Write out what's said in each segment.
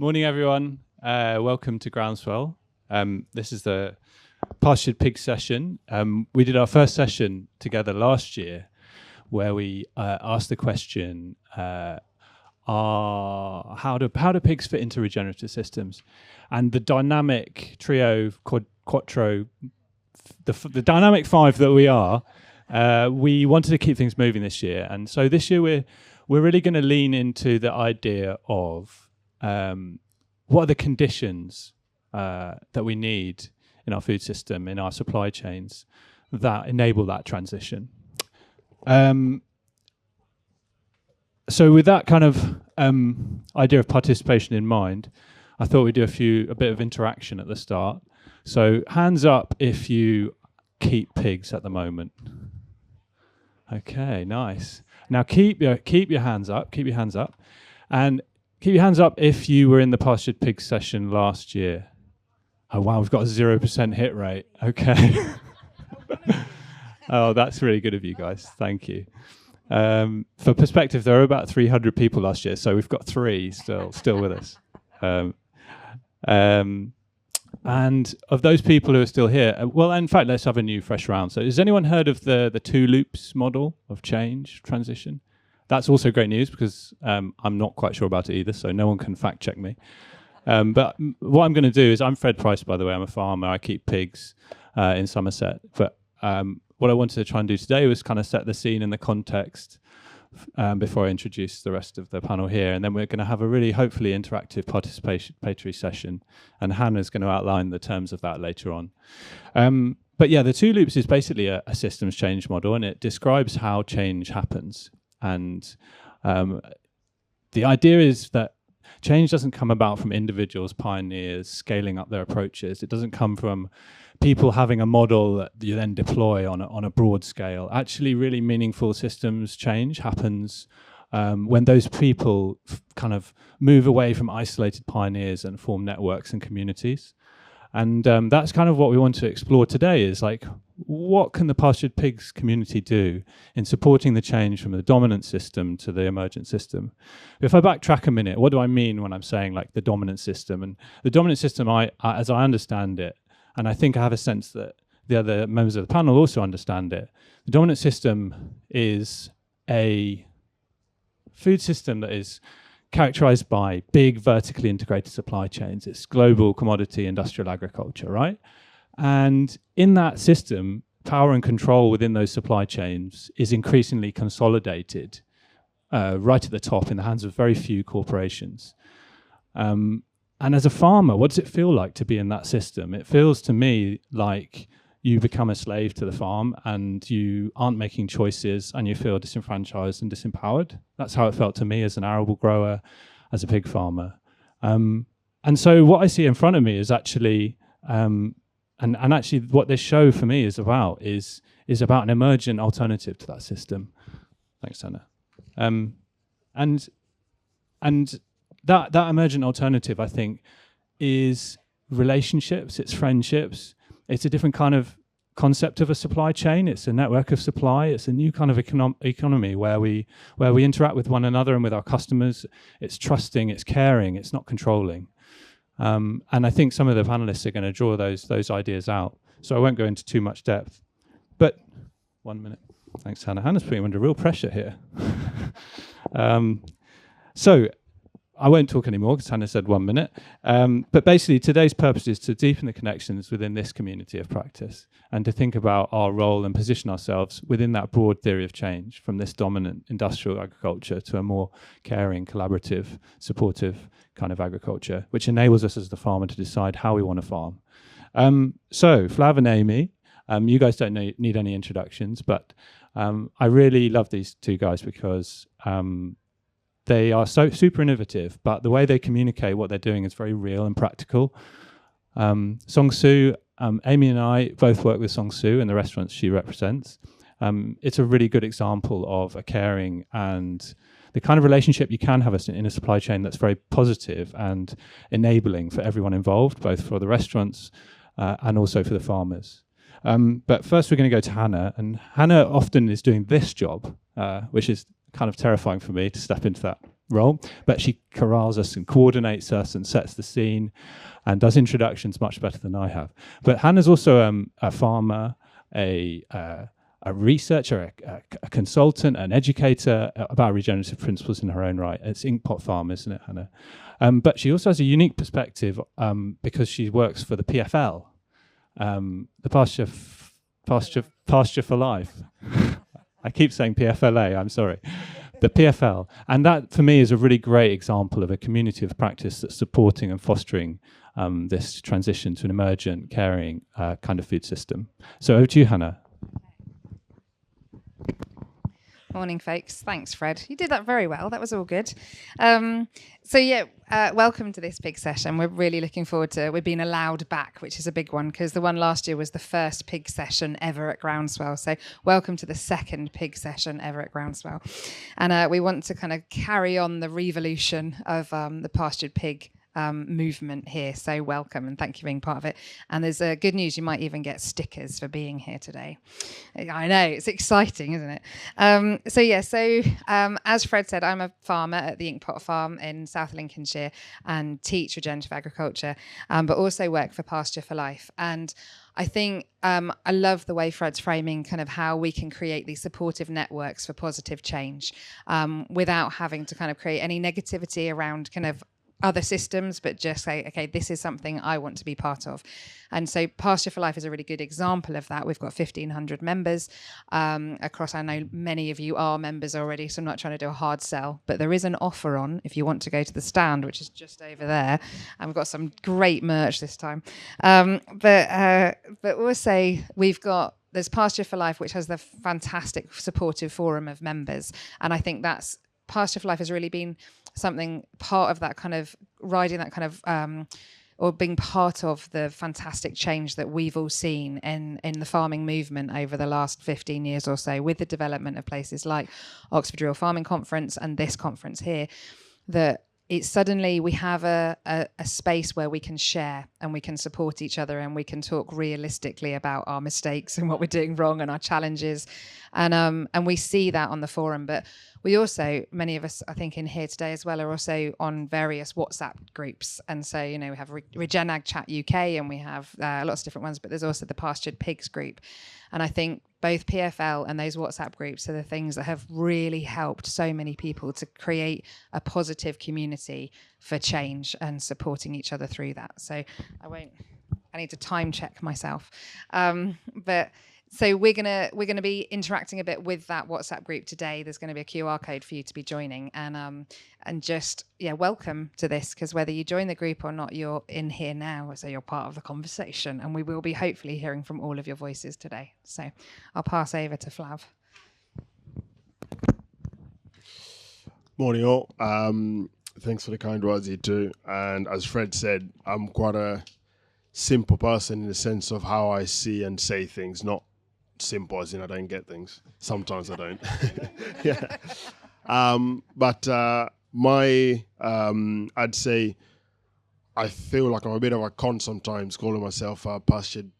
Morning, everyone. Welcome to Groundswell. This is the Pastured Pigs session. We did our first session together last year, where we asked the question, how do pigs fit into regenerative systems? And the dynamic trio, quattro, the dynamic five that we are, we wanted to keep things moving this year. And so this year we're really going to lean into the idea of what are the conditions that we need in our food system, in our supply chains, that enable that transition. So with that kind of idea of participation in mind, I thought we'd do a bit of interaction at the start. So hands up if you keep pigs at the moment. Okay, nice. Now keep your hands up. Keep your hands up, and keep your hands up if you were in the Pastured Pigs session last year. Oh wow, we've got a 0% hit rate. Okay. Oh, that's really good of you guys. Thank you. For perspective, there were about 300 people last year, so we've got 3 still with us. And of those people who are still here, well, in fact, let's have a new fresh round. So has anyone heard of the 2 loops model of change, transition? That's also great news because I'm not quite sure about it either, so no one can fact check me. But what I'm going to do is, I'm Fred Price, by the way. I'm a farmer. I keep pigs in Somerset. But what I wanted to try and do today was kind of set the scene and the context before I introduce the rest of the panel here. And then we're going to have a really, hopefully, interactive participatory session. And Hannah's going to outline the terms of that later on. But yeah, the 2 loops is basically a systems change model, and it describes how change happens. And the idea is that change doesn't come about from individuals, pioneers, scaling up their approaches. It doesn't come from people having a model that you then deploy on a broad scale. Actually, really meaningful systems change happens when those people kind of move away from isolated pioneers and form networks and communities. And that's kind of what we want to explore today, is like, what can the Pastured Pigs community do in supporting the change from the dominant system to the emergent system? If I backtrack a minute, what do I mean when I'm saying like the dominant system? And the dominant system, as I understand it, and I think I have a sense that the other members of the panel also understand it, the dominant system is a food system that is characterized by big vertically integrated supply chains. It's global commodity industrial agriculture, right? And in that system, power and control within those supply chains is increasingly consolidated right at the top in the hands of very few corporations. And as a farmer, what does it feel like to be in that system? It feels to me like you become a slave to the farm and you aren't making choices and you feel disenfranchised and disempowered. That's how it felt to me as an arable grower, as a pig farmer. And so what I see in front of me is actually, and actually what this show for me is about an emergent alternative to that system. Thanks, Hannah. And that emergent alternative, I think, is relationships, it's friendships. It's a different kind of concept of a supply chain. It's a network of supply. It's a new kind of economy where we interact with one another and with our customers. It's trusting, it's caring, it's not controlling. And I think some of the panelists are going to draw those ideas out. So I won't go into too much depth. But 1 minute. Thanks, Hannah. Hannah's putting me under real pressure here. So I won't talk anymore because Hannah said 1 minute. But basically, today's purpose is to deepen the connections within this community of practice and to think about our role and position ourselves within that broad theory of change from this dominant industrial agriculture to a more caring, collaborative, supportive kind of agriculture, which enables us as the farmer to decide how we want to farm. So, Flav and Amy, you guys don't need any introductions, but I really love these 2 guys because they are so super innovative, but the way they communicate what they're doing is very real and practical. Songsoo, Amy and I both work with Songsoo in the restaurants she represents. It's a really good example of a caring and the kind of relationship you can have in a supply chain that's very positive and enabling for everyone involved, both for the restaurants and also for the farmers. But first we're going to go to Hannah, and Hannah often is doing this job, which is kind of terrifying for me to step into that role, but she corrals us and coordinates us and sets the scene and does introductions much better than I have. But Hannah's also a farmer, a researcher, a consultant, an educator about regenerative principles in her own right. It's Inkpot Farm, isn't it, Hannah? But she also has a unique perspective because she works for the PFL, the Pasture for Life. I keep saying PFLA, I'm sorry. The PFL. And that, for me, is a really great example of a community of practice that's supporting and fostering this transition to an emergent, caring kind of food system. So over to you, Hannah. Morning, folks. Thanks, Fred. You did that very well. That was all good. Welcome to this pig session. We're really looking forward to we've been allowed back, which is a big one, because the one last year was the first pig session ever at Groundswell. So welcome to the second pig session ever at Groundswell. And we want to kind of carry on the revolution of the pastured pig movement here. So welcome and thank you for being part of it. And there's good news, you might even get stickers for being here today. I know, it's exciting, isn't it? As Fred said, I'm a farmer at the Inkpot Farm in South Lincolnshire and teach regenerative agriculture, but also work for Pasture for Life. And I think I love the way Fred's framing kind of how we can create these supportive networks for positive change without having to kind of create any negativity around kind of other systems, but just say, okay, this is something I want to be part of. And so Pasture for Life is a really good example of that. We've got 1,500 members across. I know many of you are members already, so I'm not trying to do a hard sell, but there is an offer on if you want to go to the stand, which is just over there. And we've got some great merch this time. But also there's Pasture for Life, which has the fantastic supportive forum of members. And I think that's Pasture for Life has really been something part of that kind of riding that kind of or being part of the fantastic change that we've all seen in the farming movement over the last 15 years or so, with the development of places like Oxford Rural Farming Conference and this conference here, that it's suddenly we have a space where we can share and we can support each other and we can talk realistically about our mistakes and what we're doing wrong and our challenges. And we see that on the forum. But we also, many of us, I think, in here today as well, are also on various WhatsApp groups. And so, we have Regenag Chat UK and we have lots of different ones, but there's also the Pastured Pigs group. And I think both PFL and those WhatsApp groups are the things that have really helped so many people to create a positive community for change and supporting each other through that. So I need to time check myself. So we're gonna be interacting a bit with that WhatsApp group today. There's going to be a QR code for you to be joining, and just welcome to this, because whether you join the group or not, you're in here now, so you're part of the conversation, and we will be hopefully hearing from all of your voices today. So I'll pass over to Flav. Morning all. Thanks for the kind words, you too. And as Fred said, I'm quite a simple person in the sense of how I see and say things, not simple as in I don't get things. Sometimes I don't. Yeah. But I'd say I feel like I'm a bit of a con sometimes, calling myself a pastured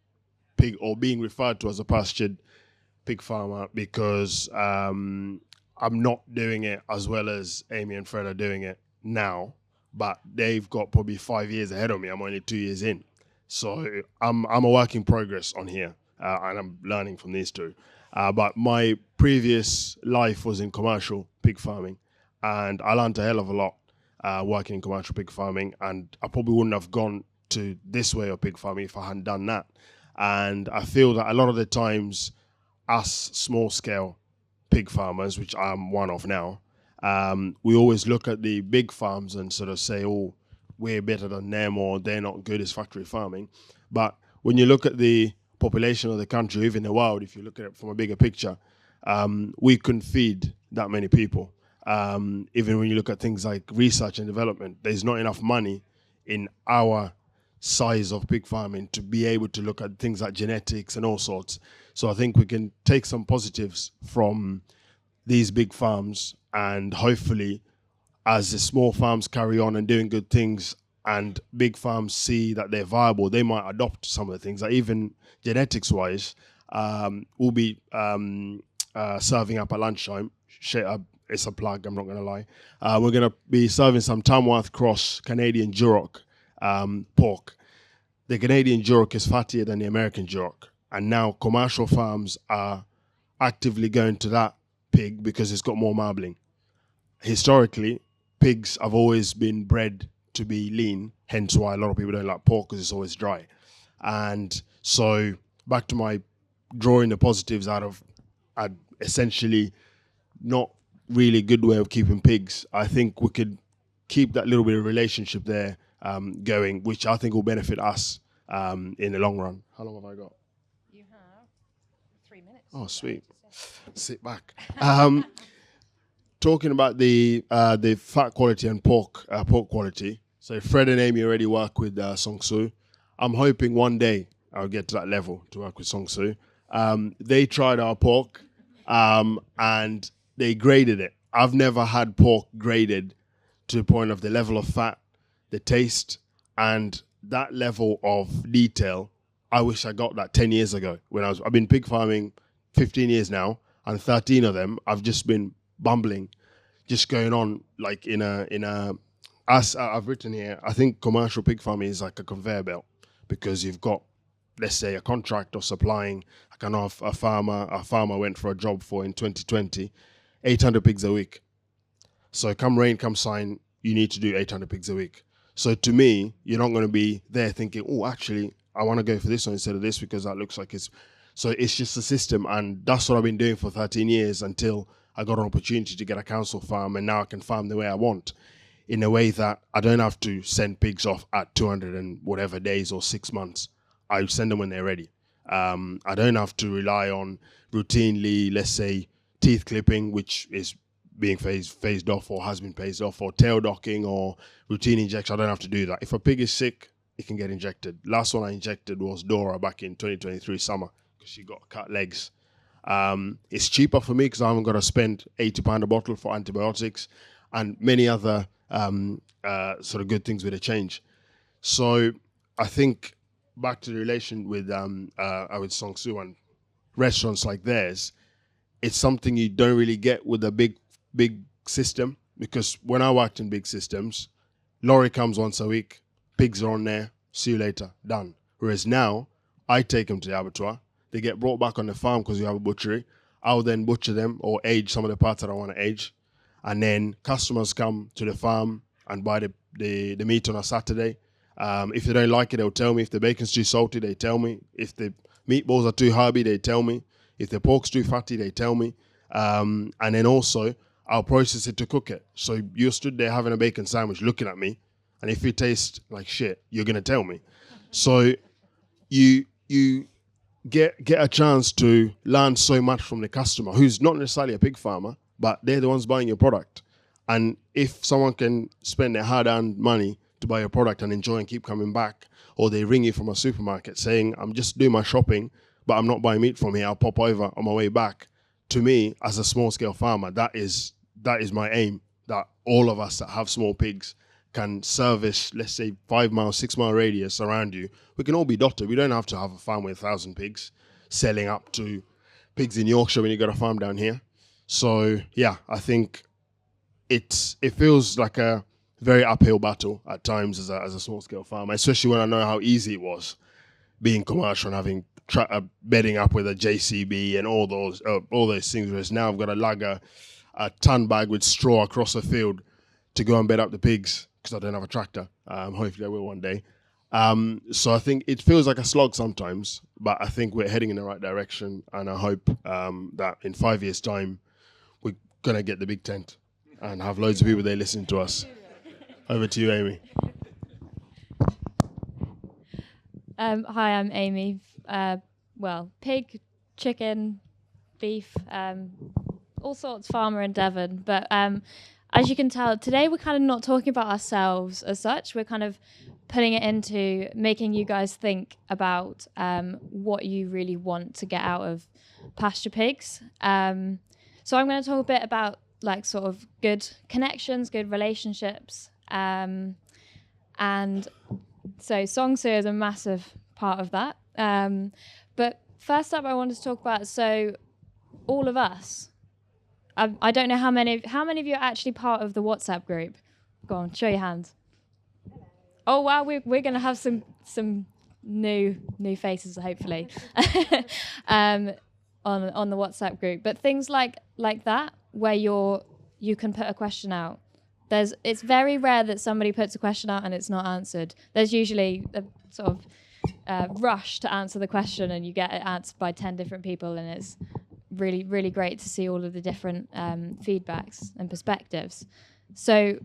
pig or being referred to as a pastured pig farmer, because I'm not doing it as well as Amy and Fred are doing it now, but they've got probably 5 years ahead of me. I'm only 2 years in. So I'm a work in progress on here, and I'm learning from these two. But my previous life was in commercial pig farming, and I learned a hell of a lot working in commercial pig farming, and I probably wouldn't have gone to this way of pig farming if I hadn't done that. And I feel that a lot of the times, us small-scale pig farmers, which I'm one of now, we always look at the big farms and sort of say, oh, we're better than them, or they're not good as factory farming. But when you look at the population of the country, even the world, if you look at it from a bigger picture, we couldn't feed that many people. Even when you look at things like research and development, there's not enough money in our size of pig farming to be able to look at things like genetics and all sorts. So I think we can take some positives from these big farms, and hopefully as the small farms carry on and doing good things and big farms see that they're viable, they might adopt some of the things that even genetics-wise we'll be serving up at lunchtime, it's a plug, I'm not going to lie. We're going to be serving some Tamworth Cross Canadian Duroc pork. The Canadian Duroc is fattier than the American Duroc. And now commercial farms are actively going to that pig because it's got more marbling. Historically, pigs have always been bred to be lean, hence why a lot of people don't like pork because it's always dry. And so back to my drawing the positives out of essentially not really good way of keeping pigs. I think we could keep that little bit of relationship there going, which I think will benefit us in the long run. How long have I got? You have 3 minutes. Oh, sweet. Sit back. Talking about the fat quality and pork quality. So Fred and Amy already work with Songsoo. I'm hoping one day I'll get to that level to work with Songsoo. They tried our pork and they graded it. I've never had pork graded to the point of the level of fat, the taste, and that level of detail. I wish I got that 10 years ago. I've been pig farming 15 years now, and 13 of them I've just been bumbling, just going on like as I've written here, I think commercial pig farming is like a conveyor belt because you've got, let's say, a contract of supplying. I know a farmer went for a job in 2020, 800 pigs a week. So come rain, come shine, you need to do 800 pigs a week. So to me, you're not going to be there thinking, oh, actually, I want to go for this one instead of this because that looks like it's... So it's just a system, and that's what I've been doing for 13 years until I got an opportunity to get a council farm, and now I can farm the way I want, in a way that I don't have to send pigs off at 200 and whatever days or 6 months. I send them when they're ready. I don't have to rely on routinely, let's say, teeth clipping, which is being phased off or has been phased off, or tail docking or routine injection. I don't have to do that. If a pig is sick, it can get injected. Last one I injected was Dora back in 2023 summer because she got cut legs. It's cheaper for me because I haven't got to spend £80 a bottle for antibiotics and many other sort of good things with a change. So I think back to the relation with Songsoo and restaurants like theirs, it's something you don't really get with a big system, because when I worked in big systems, lorry comes once a week, pigs are on there, see you later, done. Whereas now, I take them to the abattoir, they get brought back on the farm because we have a butchery. I'll then butcher them or age some of the parts that I want to age. And then customers come to the farm and buy the meat on a Saturday. If they don't like it, they'll tell me. If the bacon's too salty, they tell me. If the meatballs are too herby, they tell me. If the pork's too fatty, they tell me. And then also, I'll process it to cook it. So you're stood there having a bacon sandwich looking at me, and if it tastes like shit, you're going to tell me. So you get a chance to learn so much from the customer, who's not necessarily a pig farmer, but they're the ones buying your product. And if someone can spend their hard-earned money to buy your product and enjoy and keep coming back, or they ring you from a supermarket saying, I'm just doing my shopping, but I'm not buying meat from here, I'll pop over on my way back. To me, as a small-scale farmer, that is my aim, that all of us that have small pigs can service, let's say, 5 mile, 6 mile radius around you. We can all be dotted. We don't have to have a farm with 1,000 pigs selling up to pigs in Yorkshire when you got a farm down here. So, yeah, I think it feels like a very uphill battle at times as a small-scale farmer, especially when I know how easy it was being commercial and having bedding up with a JCB and all those things. Whereas now I've got to lug a ton bag with straw across the field to go and bed up the pigs because I don't have a tractor. Hopefully I will one day. So I think it feels like a slog sometimes, but I think we're heading in the right direction, and I hope that in 5 years' time we're going to get the big tent and have loads of people there listening to us. Over to you, Amy. Hi, I'm Amy. Pig, chicken, beef, all sorts, farmer in Devon. But as you can tell, today we're kind of not talking about ourselves as such. We're kind of putting it into making you guys think about what you really want to get out of Pastured Pigs. So I'm going to talk a bit about like sort of good connections, good relationships. And so Songsoo is a massive part of that. But first up, I wanted to talk about, so all of us I don't know how many of you are actually part of the WhatsApp group. Go on, show your hands. Oh wow, we're going to have some new faces hopefully on the WhatsApp group. But things like that, where you can put a question out. It's very rare that somebody puts a question out and it's not answered. There's usually a sort of rush to answer the question, and you get it answered by 10 different people, and it's really, really great to see all of the different feedbacks and perspectives. So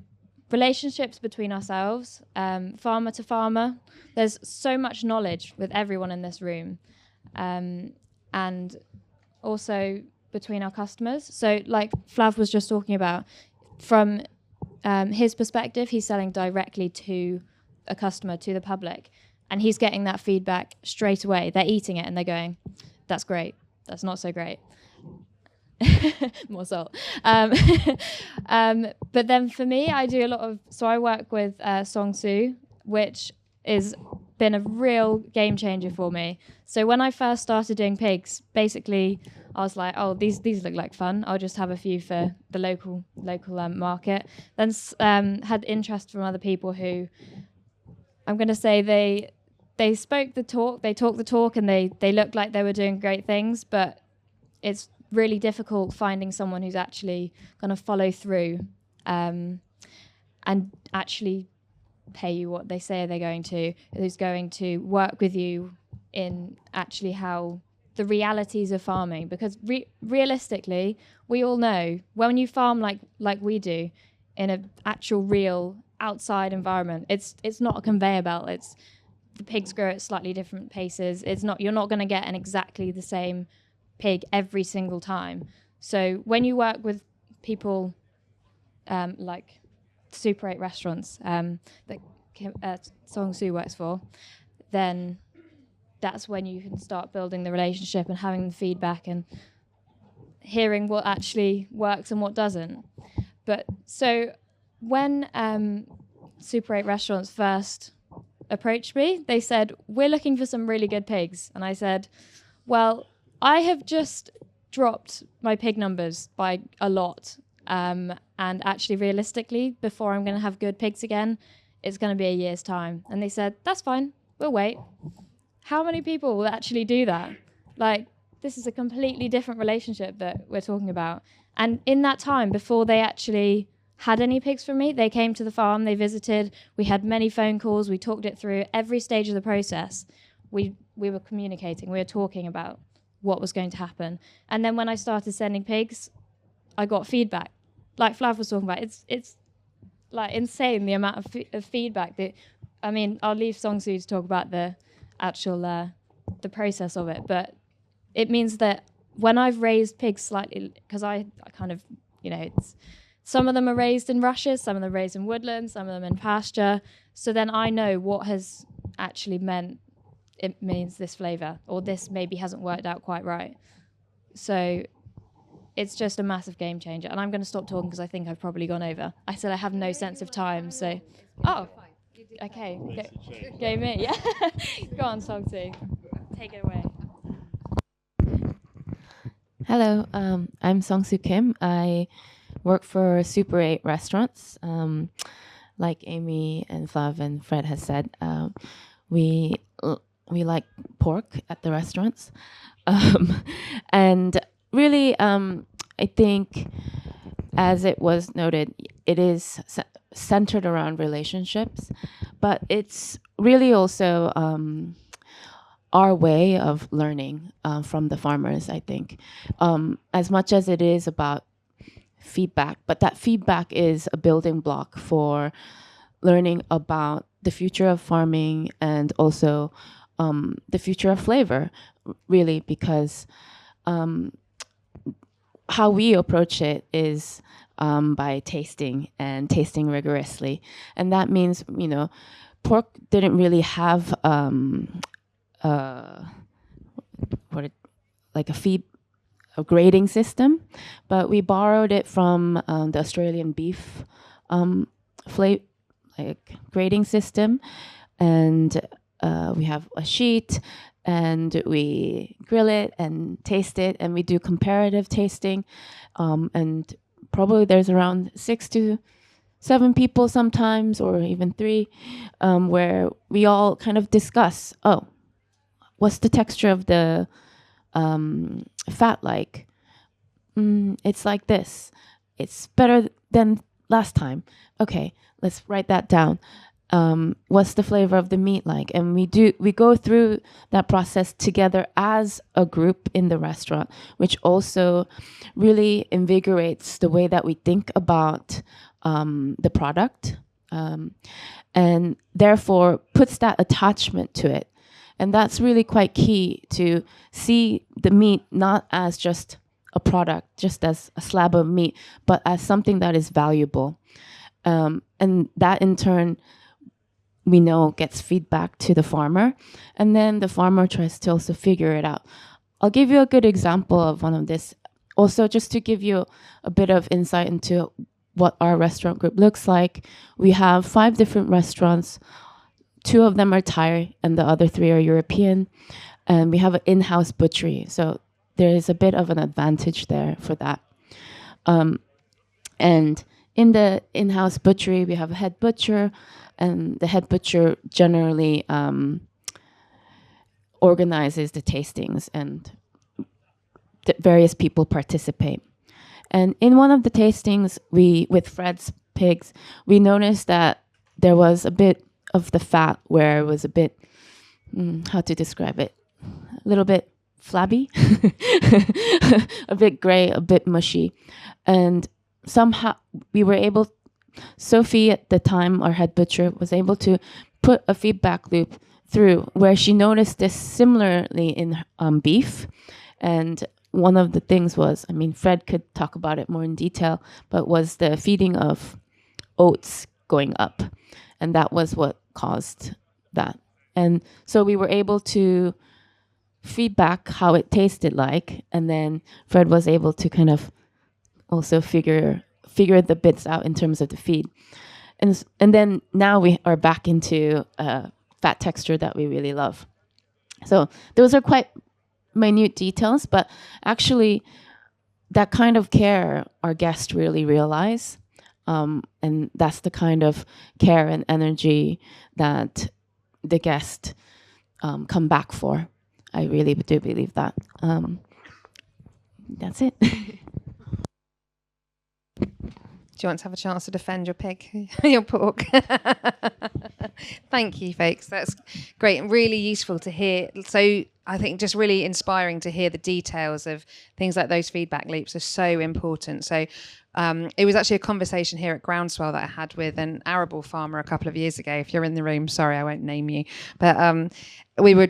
relationships between ourselves, farmer to farmer, there's so much knowledge with everyone in this room, and also between our customers. So like Flav was just talking about, from his perspective, he's selling directly to a customer, to the public, and he's getting that feedback straight away. They're eating it and they're going, that's great, that's not so great. More salt. But then for me, I do a lot of, so I work with Songsoo, which has been a real game changer for me. So when I first started doing pigs, basically I was like, oh, these look like fun. I'll just have a few for the local market. Then had interest from other people who, I'm going to say they spoke the talk, they talked the talk, and they looked like they were doing great things, but it's really difficult finding someone who's actually going to follow through and actually pay you what they say they're going to, who's going to work with you in actually how the realities of farming. Because realistically, we all know when you farm like we do in an actual real outside environment, it's not a conveyor belt. It's the pigs grow at slightly different paces. You're not going to get an exactly the same pig every single time. So when you work with people like Super 8 restaurants that Songsoo works for, then that's when you can start building the relationship and having the feedback and hearing what actually works and what doesn't. But so when Super 8 restaurants first approached me, they said, we're looking for some really good pigs. And I said, well, I have just dropped my pig numbers by a lot. And actually, realistically, before I'm going to have good pigs again, it's going to be a year's time. And they said, that's fine, we'll wait. How many people will actually do that? Like, this is a completely different relationship that we're talking about. And in that time, before they actually had any pigs from me, they came to the farm, they visited, we had many phone calls, we talked it through. Every stage of the process, we were communicating, we were talking about what was going to happen. And then when I started sending pigs, I got feedback. Like Flav was talking about, it's like insane the amount of feedback that, I mean, I'll leave Songsoo to talk about the actual the process of it, but it means that when I've raised pigs slightly, because I kind of, some of them are raised in rushes, some of them are raised in woodland, some of them in pasture, so then I know what has actually meant it means this flavour, or this maybe hasn't worked out quite right. So it's just a massive game changer. And I'm going to stop talking because I think I've probably gone over. I said I have no sense of time, so... Oh, okay. Go me, yeah. Go on, Songsoo. Take it away. Hello, I'm Songsoo Kim. I work for Super 8 restaurants. Like Amy and Flav and Fred has said, we like pork at the restaurants. And really, I think, as it was noted, it is centered around relationships, but it's really also our way of learning from the farmers, I think, as much as it is about feedback. But that feedback is a building block for learning about the future of farming and also the future of flavor, really, because how we approach it is by tasting and tasting rigorously. And that means, pork didn't really have a grading system, but we borrowed it from the Australian beef grading system, and we have a sheet, and we grill it and taste it, and we do comparative tasting. And probably there's around 6 to 7 people sometimes, or even 3, where we all kind of discuss, oh, what's the texture of the fat like? It's like this. It's better than last time. Okay, let's write that down. What's the flavor of the meat like? And we go through that process together as a group in the restaurant, which also really invigorates the way that we think about the product, and therefore puts that attachment to it. And that's really quite key, to see the meat not as just a product, just as a slab of meat, but as something that is valuable. And that in turn, we know gets feedback to the farmer, and then the farmer tries to also figure it out. I'll give you a good example of one of this, also just to give you a bit of insight into what our restaurant group looks like. We have 5 different restaurants. 2 of them are Thai, and the other 3 are European. And we have an in-house butchery, so there is a bit of an advantage there for that. And in the in-house butchery, we have a head butcher, and the head butcher generally organizes the tastings, and various people participate. And in one of the tastings, with Fred's pigs, we noticed that there was a bit of the fat where it was a bit, how to describe it, a little bit flabby, a bit gray, a bit mushy. And somehow we were able, Sophie at the time, our head butcher, was able to put a feedback loop through where she noticed this similarly in beef. And one of the things was, I mean, Fred could talk about it more in detail, but was the feeding of oats going up. And that was what caused that. And so we were able to feedback how it tasted like, and then Fred was able to kind of also figure the bits out in terms of the feed. And then now we are back into fat texture that we really love. So those are quite minute details, but actually that kind of care our guests really realize. And that's the kind of care and energy that the guests come back for. I really do believe that. That's it. Do you want to have a chance to defend your pig, your pork? Thank you, folks. That's great and really useful to hear. So I think just really inspiring to hear the details of things like those feedback loops are so important. So it was actually a conversation here at Groundswell that I had with an arable farmer a couple of years ago. If you're in the room, sorry, I won't name you. But we were,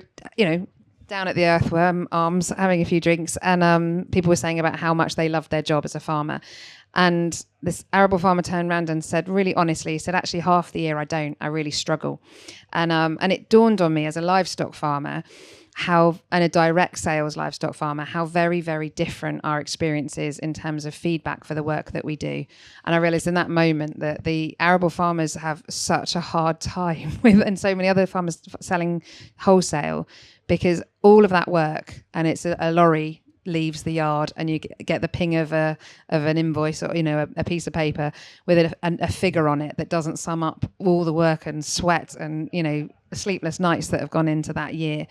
down at the Earthworm Arms having a few drinks, and people were saying about how much they loved their job as a farmer. And this arable farmer turned around and said, really honestly, he said, actually half the year I really struggle. And it dawned on me as a livestock farmer and a direct sales livestock farmer, how very, very different our experience is in terms of feedback for the work that we do. And I realized in that moment that the arable farmers have such a hard time with, and so many other farmers selling wholesale, because all of that work, and it's a lorry leaves the yard and you get the ping of an invoice or a piece of paper with a figure on it that doesn't sum up all the work and sweat and sleepless nights that have gone into that year.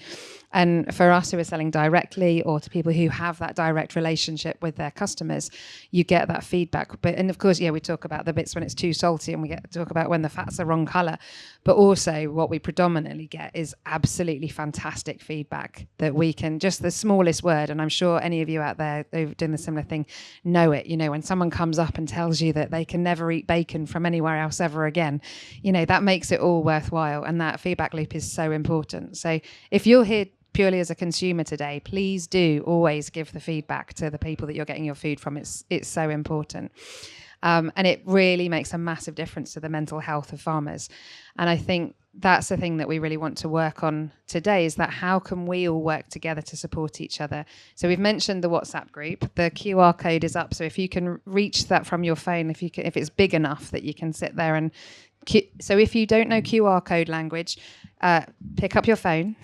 And for us who are selling directly, or to people who have that direct relationship with their customers, you get that feedback. And of course, we talk about the bits when it's too salty, and we get to talk about when the fat's the wrong color. But also what we predominantly get is absolutely fantastic feedback that we can, just the smallest word, and I'm sure any of you out there who are doing the similar thing know it. When someone comes up and tells you that they can never eat bacon from anywhere else ever again, that makes it all worthwhile. And that feedback loop is so important. So if you're here purely as a consumer today, please do always give the feedback to the people that you're getting your food from. It's so important. And it really makes a massive difference to the mental health of farmers. And I think that's the thing that we really want to work on today, is that how can we all work together to support each other? So we've mentioned the WhatsApp group. The QR code is up. So if you can reach that from your phone, if it's big enough that you can sit there and... So if you don't know QR code language, pick up your phone.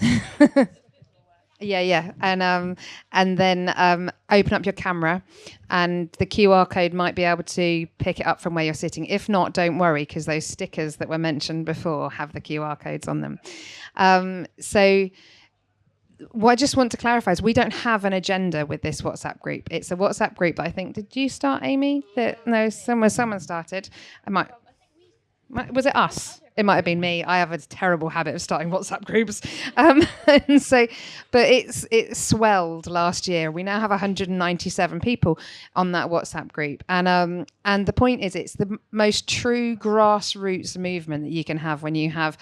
Yeah. And then open up your camera, and the QR code might be able to pick it up from where you're sitting. If not, don't worry, because those stickers that were mentioned before have the QR codes on them. So what I just want to clarify is we don't have an agenda with this WhatsApp group. It's a WhatsApp group that I think, did you start, Amy? No, someone started. Was it us? It might have been me. I have a terrible habit of starting WhatsApp groups. And so, but it swelled last year. We now have 197 people on that WhatsApp group. And the point is, it's the most true grassroots movement that you can have when you have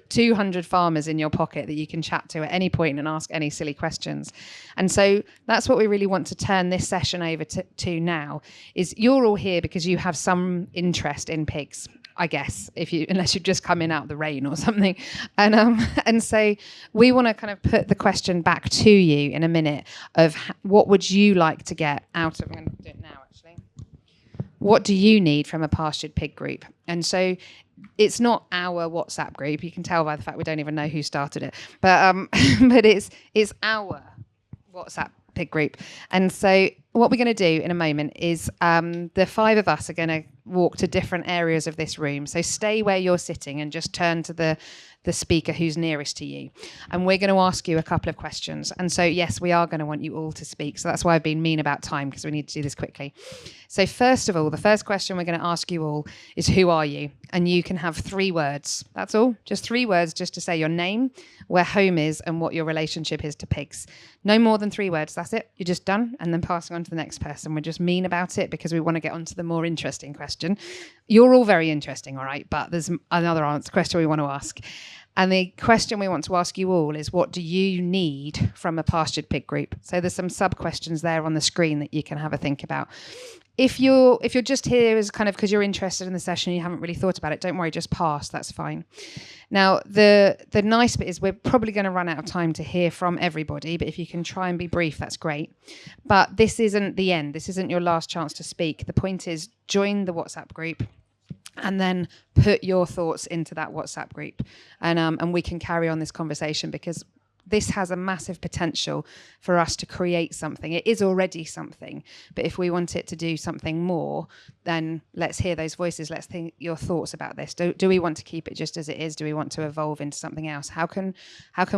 200 farmers in your pocket that you can chat to at any point and ask any silly questions. And so that's what we really want to turn this session over to now, is you're all here because you have some interest in pigs, I guess, unless you've just come in out of the rain or something. And so we want to kind of put the question back to you in a minute of what would you like to get out of, I'm going to do it now actually. What do you need from a pastured pig group? And so it's not our WhatsApp group. You can tell by the fact we don't even know who started it, but it's our WhatsApp pig group. And so what we're going to do in a moment is the 5 of us are going to walk to different areas of this room. So stay where you're sitting and just turn to the speaker who's nearest to you. And we're going to ask you a couple of questions. And so, yes, we are going to want you all to speak. So that's why I've been mean about time, because we need to do this quickly. So first of all, the first question we're going to ask you all is, who are you? And you can have 3 words. That's all. Just 3 words, just to say your name, where home is, and what your relationship is to pigs. No more than 3 words. That's it. You're just done. And then passing on to the next person. We're just mean about it because we want to get on to the more interesting question. You're all very interesting, all right? But there's another question we want to ask. And the question we want to ask you all is, what do you need from a pastured pig group? So there's some sub-questions there on the screen that you can have a think about. If you're just here as kind of because you're interested in the session, you haven't really thought about it, don't worry, just pass, that's fine. Now, the nice bit is we're probably going to run out of time to hear from everybody, but if you can try and be brief, that's great. But this isn't the end. This isn't your last chance to speak. The point is, join the WhatsApp group and then put your thoughts into that WhatsApp group. And we can carry on this conversation, because this has a massive potential for us to create something. It is already something, but if we want it to do something more, then let's hear those voices. Let's think your thoughts about this. Do we want to keep it just as it is? Do we want to evolve into something else? How can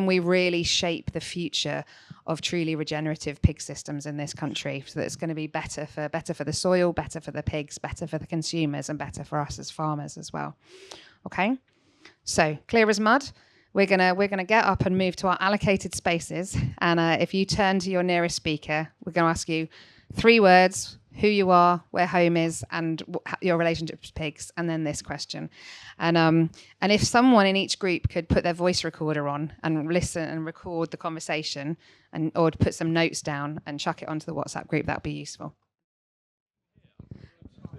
we really shape the future of truly regenerative pig systems in this country, so that it's going to be better for the soil, better for the pigs, better for the consumers, and better for us as farmers as well? Okay, so clear as mud. We're gonna get up and move to our allocated spaces. And if you turn to your nearest speaker, we're going to ask you 3 words: who you are, where home is, and your relationship to pigs, and then this question. And if someone in each group could put their voice recorder on and listen and record the conversation, or put some notes down and chuck it onto the WhatsApp group, that'd be useful.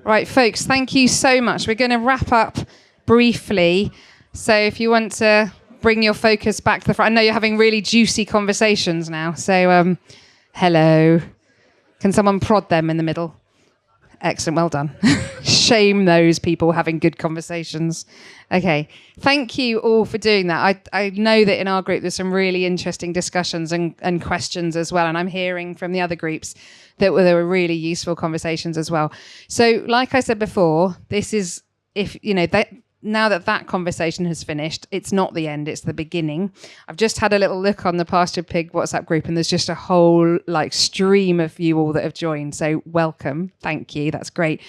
Right, folks, thank you so much. We're going to wrap up briefly. So if you want to bring your focus back to the front. I know you're having really juicy conversations now. So, hello. Can someone prod them in the middle? Excellent, well done. Shame those people having good conversations. Okay, thank you all for doing that. I know that in our group there's some really interesting discussions and questions as well, and I'm hearing from the other groups that there were really useful conversations as well. So, like I said before, this is, if you know that. Now that conversation has finished, it's not the end, it's the beginning. I've just had a little look on the Pastured Pig WhatsApp group, and there's just a whole stream of you all that have joined. So welcome. Thank you. That's great.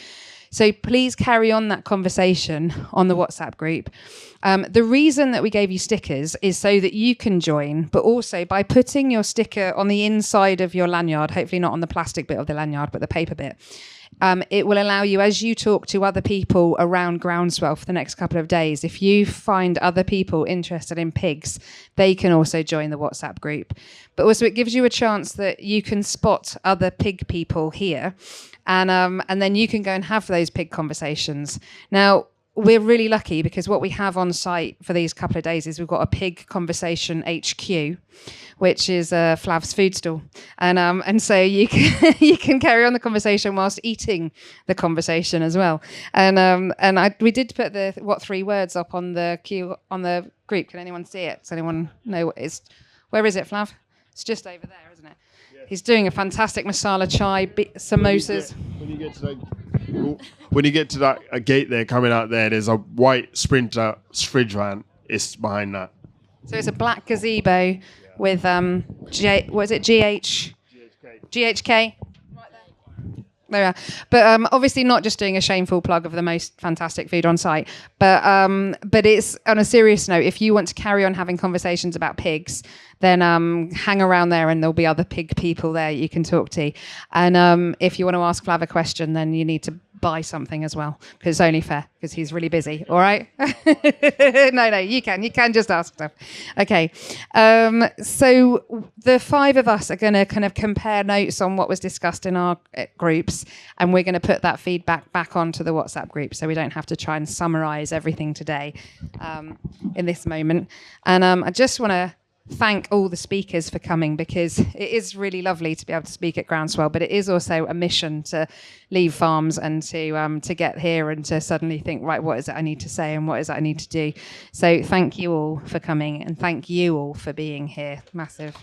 So please carry on that conversation on the WhatsApp group. The reason that we gave you stickers is so that you can join, but also by putting your sticker on the inside of your lanyard, hopefully not on the plastic bit of the lanyard, but the paper bit, it will allow you, as you talk to other people around Groundswell for the next couple of days, if you find other people interested in pigs, they can also join the WhatsApp group. But also it gives you a chance that you can spot other pig people here, and then you can go and have those pig conversations. Now, we're really lucky because what we have on site for these couple of days is we've got a pig conversation HQ, which is Flav's food stall, and so you can carry on the conversation whilst eating the conversation as well. And we did put the 3 words up on the group. Can anyone see it? Does anyone know what it is? Where is it, Flav? It's just over there, isn't it? Yeah. He's doing a fantastic masala chai, samosas. When you get to that gate there, coming out there, there's a white Sprinter fridge van. It's behind that. So it's a black gazebo with what is it? GHK. There we are. But obviously not just doing a shameful plug of the most fantastic food on site, but it's on a serious note. If you want to carry on having conversations about pigs, then hang around there and there'll be other pig people there you can talk to. And if you want to ask Flav a question, then you need to buy something as well, because it's only fair, because he's really busy. All right? No, you can just ask stuff. Okay. So the five of us are going to kind of compare notes on what was discussed in our groups, and we're going to put that feedback back onto the WhatsApp group, so we don't have to try and summarize everything today in this moment. And I just want to thank all the speakers for coming, because it is really lovely to be able to speak at Groundswell, but it is also a mission to leave farms and to get here and to suddenly think, right, what is it I need to say and what is it I need to do? So thank you all for coming, and thank you all for being here. Massive.